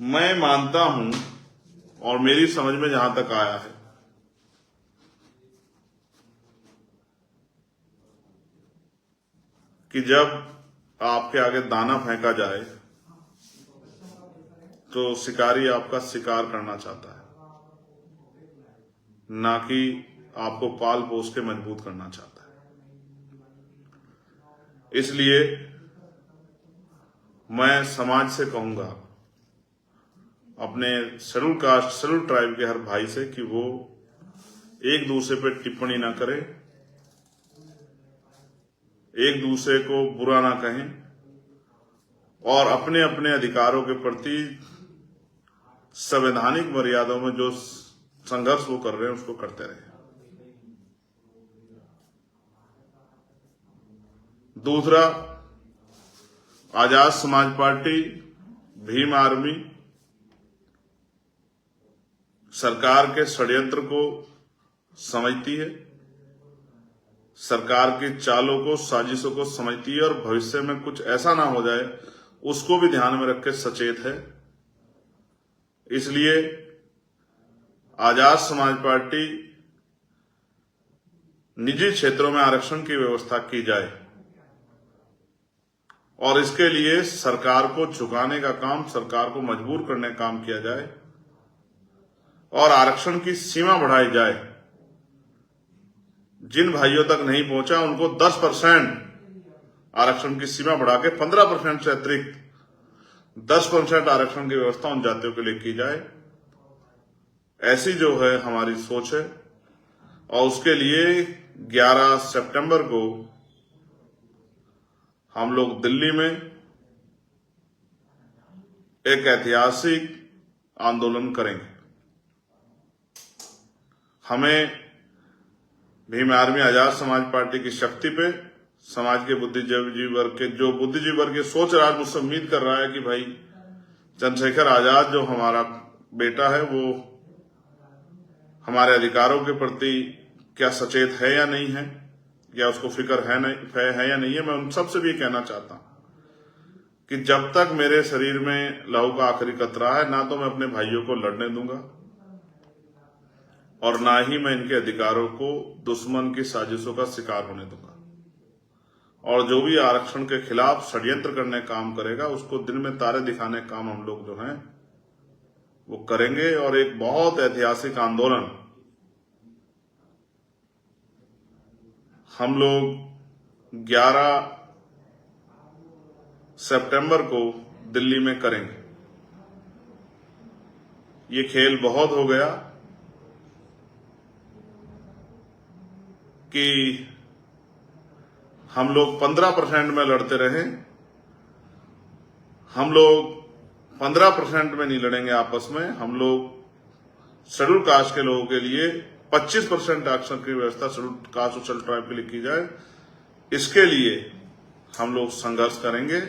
मैं मानता हूं और मेरी समझ में जहां तक आया है कि जब आपके आगे दाना फेंका जाए तो शिकारी आपका शिकार करना चाहता है, ना कि आपको पाल पोस के मजबूत करना चाहता है। इसलिए मैं समाज से कहूंगा, अपने शेड्यूल कास्ट शेड्यूल ट्राइब के हर भाई से, कि वो एक दूसरे पे टिप्पणी ना करें, एक दूसरे को बुरा ना कहें और अपने अपने अधिकारों के प्रति संवैधानिक मर्यादाओं में जो संघर्ष वो कर रहे हैं उसको करते रहे। दूसरा, आजाद समाज पार्टी, भीम आर्मी सरकार के षड्यंत्र को समझती है, सरकार की चालों को, साजिशों को समझती है और भविष्य में कुछ ऐसा ना हो जाए उसको भी ध्यान में रख के सचेत है। इसलिए आजाद समाज पार्टी निजी क्षेत्रों में आरक्षण की व्यवस्था की जाए और इसके लिए सरकार को झुकाने का काम, सरकार को मजबूर करने का काम किया जाए और आरक्षण की सीमा बढ़ाई जाए। जिन भाइयों तक नहीं पहुंचा उनको 10% आरक्षण की सीमा बढ़ा के 15% से अतिरिक्त 10% आरक्षण की व्यवस्था उन जातियों के लिए की जाए। ऐसी जो है हमारी सोच है और उसके लिए 11 सितंबर को हम लोग दिल्ली में एक ऐतिहासिक आंदोलन करेंगे। हमें भीम आर्मी आजाद समाज पार्टी की शक्ति पे समाज के बुद्धिजीवी वर्ग के, जो बुद्धिजीवी वर्ग की सोच रहा है, मुझसे उम्मीद कर रहा है कि भाई चंद्रशेखर आजाद जो हमारा बेटा है वो हमारे अधिकारों के प्रति क्या सचेत है या नहीं है, या उसको फिक्र है या नहीं है। मैं उन सबसे भी कहना चाहता हूं कि जब तक मेरे शरीर में लहू का आखिरी कतरा है, ना तो मैं अपने भाइयों को लड़ने दूंगा और ना ही मैं इनके अधिकारों को दुश्मन की साजिशों का शिकार होने दूंगा। और जो भी आरक्षण के खिलाफ षड्यंत्र करने का काम करेगा उसको दिन में तारे दिखाने का काम हम लोग जो हैं वो करेंगे और एक बहुत ऐतिहासिक आंदोलन हम लोग 11 सितंबर को दिल्ली में करेंगे। ये खेल बहुत हो गया कि हम लोग 15% में लड़ते रहे। हम लोग 15% में नहीं लड़ेंगे आपस में। हम लोग शेड्यूल कास्ट के लोगों के लिए 25% आरक्षण की व्यवस्था शेड्यूल कास्ट और शेड्यूल ट्राइब के लिए की जाए। इसके लिए हम लोग संघर्ष करेंगे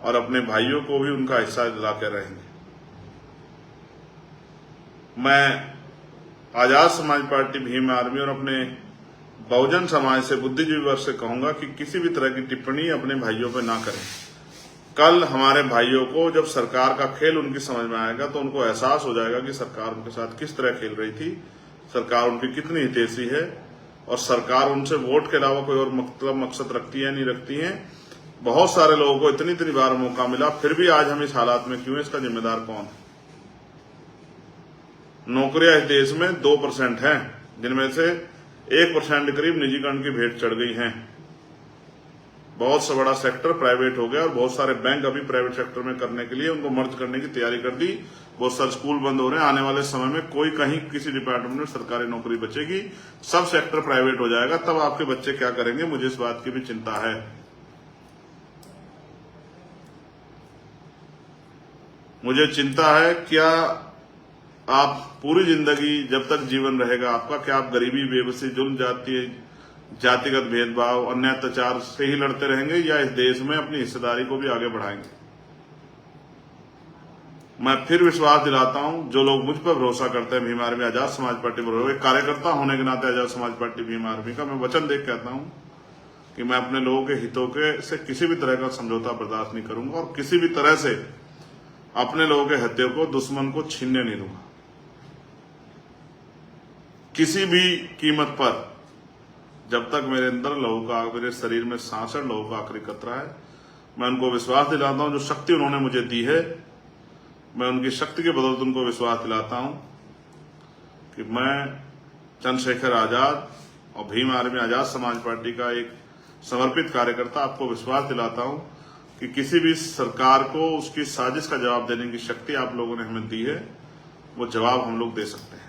और अपने भाइयों को भी उनका हिस्सा दिलाते रहेंगे। मैं आजाद समाज पार्टी, भीम आर्मी और अपने बहुजन समाज से, बुद्धिजीवी वर्ग से कहूंगा कि किसी भी तरह की टिप्पणी अपने भाइयों पर ना करें। कल हमारे भाइयों को जब सरकार का खेल उनकी समझ में आएगा तो उनको एहसास हो जाएगा कि सरकार उनके साथ किस तरह खेल रही थी, सरकार उनकी कितनी हितैषी है और सरकार उनसे वोट के अलावा कोई और मकसद रखती है नहीं रखती है। बहुत सारे लोगों को इतनी बार मौका मिला, फिर भी आज हम इस हालात में क्यों, इसका जिम्मेदार कौन है? नौकरियां इस देश में 2% हैं, जिनमें से 1% करीब निजीकरण की भेंट चढ़ गई हैं। बहुत सा बड़ा सेक्टर प्राइवेट हो गया और बहुत सारे बैंक अभी प्राइवेट सेक्टर में करने के लिए उनको मर्ज करने की तैयारी कर दी। बहुत सारे स्कूल बंद हो रहे हैं। आने वाले समय में कोई कहीं किसी डिपार्टमेंट में सरकारी नौकरी बचेगी, सब सेक्टर प्राइवेट हो जाएगा। तब आपके बच्चे क्या करेंगे, मुझे इस बात की भी चिंता है। मुझे चिंता है, क्या आप पूरी जिंदगी जब तक जीवन रहेगा आपका, क्या आप गरीबी, बेबसी, जुल्म, जातिगत भेदभाव, अन्य अत्याचार से ही लड़ते रहेंगे या इस देश में अपनी हिस्सेदारी को भी आगे बढ़ाएंगे? मैं फिर विश्वास दिलाता हूं, जो लोग मुझ पर भरोसा करते हैं, भीम आर्मी आजाद समाज पार्टी पर, एक कार्यकर्ता होने के नाते आजाद समाज पार्टी भीम आर्मी का मैं वचन देख कहता हूं कि मैं अपने लोगों के हितों के से किसी भी तरह का समझौता बर्दाश्त नहीं करूंगा और किसी भी तरह से अपने लोगों के हत्या को, दुश्मन को छीनने नहीं दूंगा। किसी भी कीमत पर, जब तक मेरे अंदर लहू का, मेरे शरीर में सांस है, लहू का आखिरी कतरा है, मैं उनको विश्वास दिलाता हूं, जो शक्ति उन्होंने मुझे दी है, मैं उनकी शक्ति के बदौलत उनको विश्वास दिलाता हूं कि मैं चंद्रशेखर आजाद और भीम आर्मी आजाद समाज पार्टी का एक समर्पित कार्यकर्ता आपको विश्वास दिलाता हूं कि किसी भी सरकार को उसकी साजिश का जवाब देने की शक्ति आप लोगों ने हमें दी है, वो जवाब हम लोग दे सकते हैं।